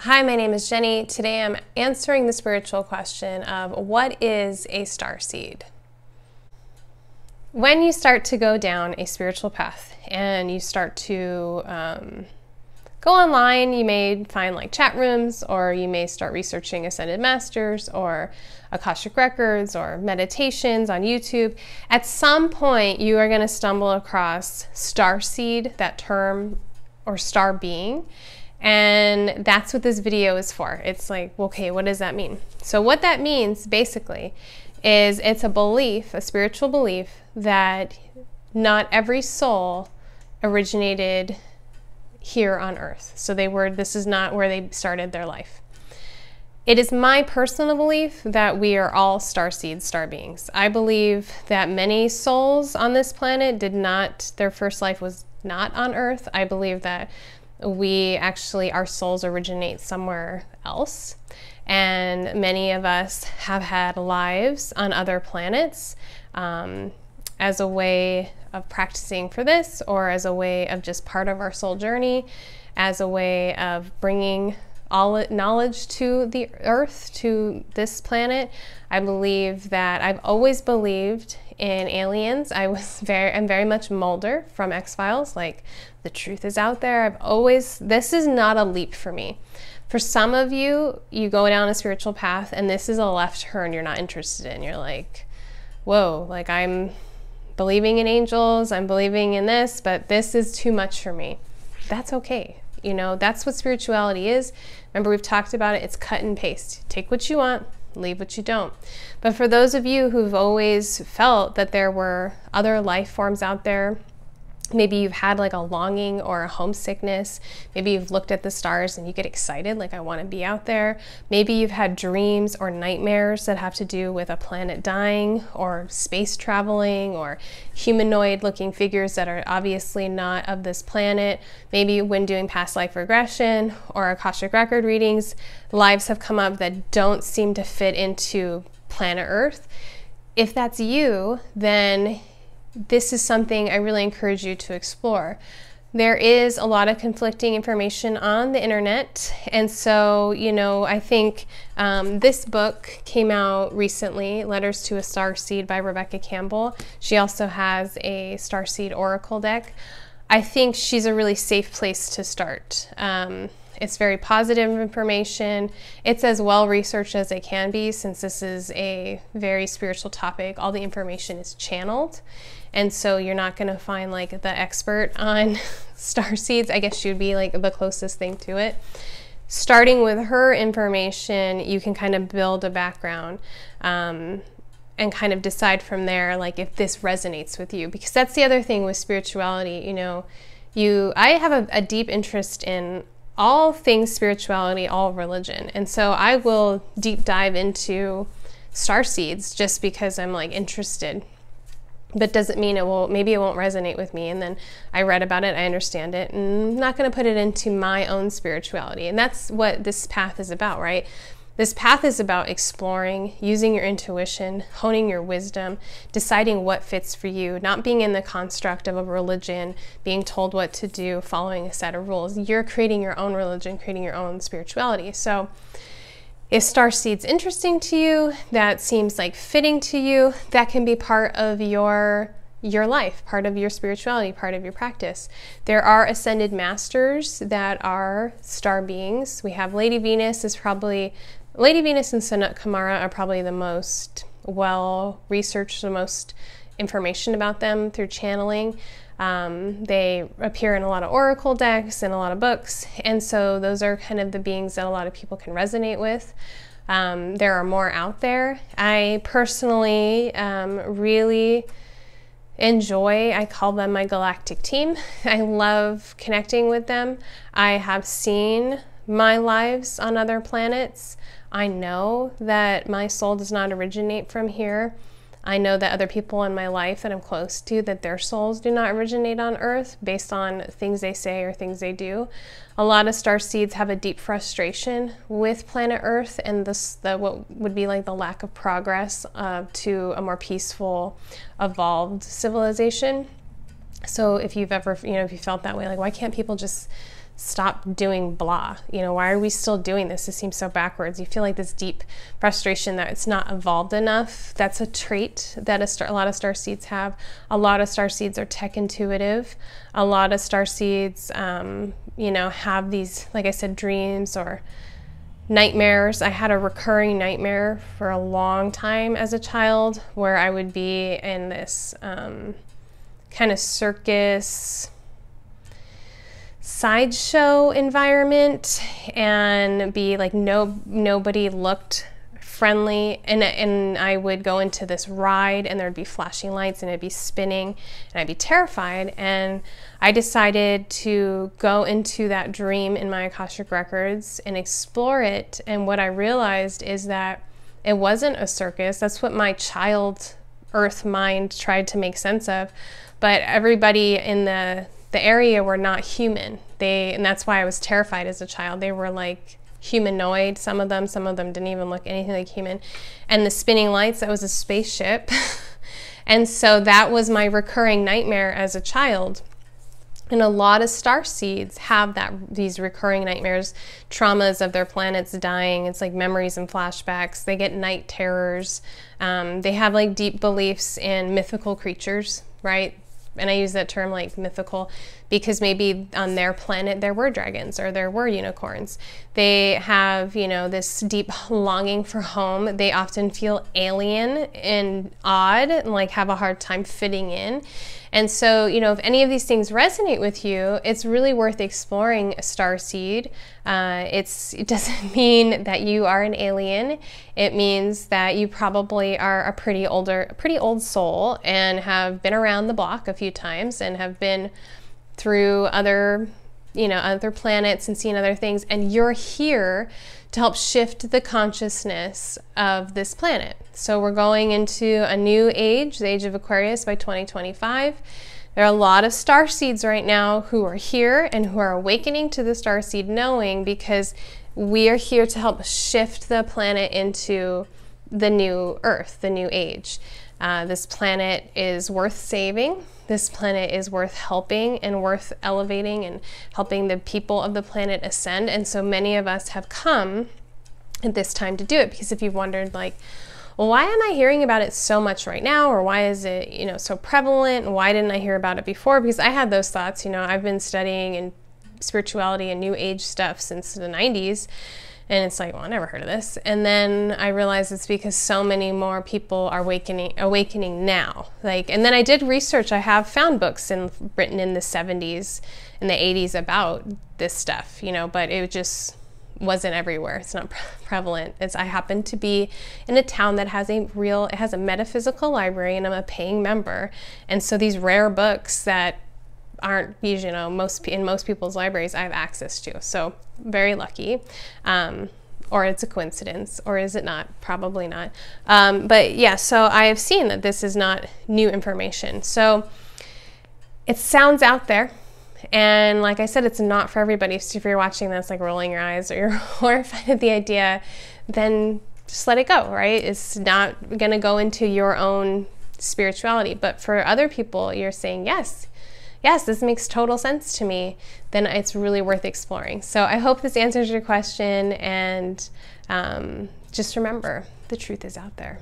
Hi, my name is Jenny. Today I'm answering the spiritual question of what is a starseed? When you start to go down a spiritual path and you start to go online, you may find like chat rooms, or you may start researching Ascended Masters or Akashic Records or meditations on YouTube. At some point, you are going to stumble across starseed, that term, or star being. And that's what this video is for. It's like, okay, what does that mean? So what that means basically is it's a belief, a spiritual belief, that not every soul originated here on earth. So this is not where they started their life. It is my personal belief that we are all starseeds, star beings. I believe that many souls on this planet their first life was not on earth. I believe that our souls originate somewhere else. And many of us have had lives on other planets as a way of practicing for this, or as a way of just part of our soul journey, as a way of bringing all knowledge to the earth, to this planet. I've always believed in aliens. I'm very much Mulder from X-Files, like the truth is out there. This is not a leap for me. For some of you, you go down a spiritual path and this is a left turn you're not interested in. You're like, whoa, like I'm believing in angels, I'm believing in this, but this is too much for me. That's okay. You know, that's what spirituality is. Remember, we've talked about it. It's cut and paste. Take what you want, leave what you don't. But for those of you who've always felt that there were other life forms out there, maybe you've had like a longing or a homesickness. Maybe you've looked at the stars and you get excited, like I want to be out there. Maybe you've had dreams or nightmares that have to do with a planet dying, or space traveling, or humanoid looking figures that are obviously not of this planet. Maybe when doing past life regression or Akashic record readings, lives have come up that don't seem to fit into planet Earth. If that's you, then this is something I really encourage you to explore. There is a lot of conflicting information on the internet, and so, you know, I think this book came out recently, Letters to a Starseed by Rebecca Campbell. She also has a Starseed Oracle deck. I think she's a really safe place to start. It's very positive information. It's as well researched as it can be, since this is a very spiritual topic. All the information is channeled. And so you're not going to find like the expert on starseeds. I guess she'd be like the closest thing to it. Starting with her information, you can kind of build a background and kind of decide from there, like if this resonates with you. Because that's the other thing with spirituality. You know, I have a deep interest in all things spirituality, all religion. And so I will deep dive into starseeds just because I'm like interested. But doesn't mean maybe it won't resonate with me. And then I read about it, I understand it, and I'm not going to put it into my own spirituality. And that's what this path is about, right? This path is about exploring, using your intuition, honing your wisdom, deciding what fits for you, not being in the construct of a religion, being told what to do, following a set of rules. You're creating your own religion, creating your own spirituality. So if starseed's interesting to you, that seems like fitting to you, that can be part of your life, part of your spirituality, part of your practice. There are Ascended Masters that are star beings. We have Lady Venus and Sanat Kumara are probably the most well-researched, the most information about them through channeling. They appear in a lot of oracle decks and a lot of books, and so those are kind of the beings that a lot of people can resonate with. There are more out there. I personally really enjoy, I call them my galactic team. I love connecting with them. I have seen my lives on other planets. I know that my soul does not originate from here. I know that other people in my life that I'm close to, that their souls do not originate on Earth based on things they say or things they do. A lot of starseeds have a deep frustration with planet Earth and what would be like the lack of progress to a more peaceful, evolved civilization. So if you've ever, if you felt that way, like why can't people just stop doing blah. You know, why are we still doing this? This seems so backwards. You feel like this deep frustration that it's not evolved enough. That's a trait that a lot of starseeds have. A lot of starseeds are tech intuitive. A lot of starseeds, you know, have these, like I said, dreams or nightmares. I had a recurring nightmare for a long time as a child where I would be in this kind of circus sideshow environment and be like nobody looked friendly, and I would go into this ride and there'd be flashing lights and it'd be spinning and I'd be terrified. And I decided to go into that dream in my Akashic records and explore it, and what I realized is that it wasn't a circus. That's what my child earth mind tried to make sense of, but everybody in the area were not human. And that's why I was terrified as a child. They were like humanoid, some of them didn't even look anything like human. And the spinning lights, that was a spaceship. And so that was my recurring nightmare as a child. And a lot of starseeds have these recurring nightmares, traumas of their planets dying. It's like memories and flashbacks. They get night terrors. They have like deep beliefs in mythical creatures, right? And I use that term like mythical because maybe on their planet there were dragons or there were unicorns. They have, you know, this deep longing for home. They often feel alien and odd and like have a hard time fitting in. And so, you know, if any of these things resonate with you, it's really worth exploring a starseed. It doesn't mean that you are an alien. It means that you probably are a pretty old soul and have been around the block a few times and have been through other planets and seen other things, and you're here to help shift the consciousness of this planet. So we're going into a new age, the age of Aquarius, by 2025. There are a lot of starseeds right now who are here and who are awakening to the starseed knowing, because we are here to help shift the planet into the new Earth, the new age. This planet is worth saving. This planet is worth helping and worth elevating and helping the people of the planet ascend. And so many of us have come at this time to do it, because if you've wondered like, well, why am I hearing about it so much right now? Or why is it, you know, so prevalent? And why didn't I hear about it before? Because I had those thoughts. You know, I've been studying in spirituality and new age stuff since the 90s. And it's like, well, I never heard of this. And then I realized it's because so many more people are awakening now. And then I did research. I have found books written in the 70s and the 80s about this stuff, you know, but it just wasn't everywhere. It's not prevalent. I happen to be in a town that has it has a metaphysical library, and I'm a paying member. And so these rare books that aren't usually, you know, in most people's libraries, I have access to. So very lucky. Or it's a coincidence, or is it not? Probably not. But yeah, so I have seen that this is not new information. So it sounds out there. And like I said, it's not for everybody. So if you're watching this, like rolling your eyes or you're horrified at the idea, then just let it go, right? It's not going to go into your own spirituality. But for other people, you're saying, yes, this makes total sense to me, then it's really worth exploring. So I hope this answers your question, and just remember, the truth is out there.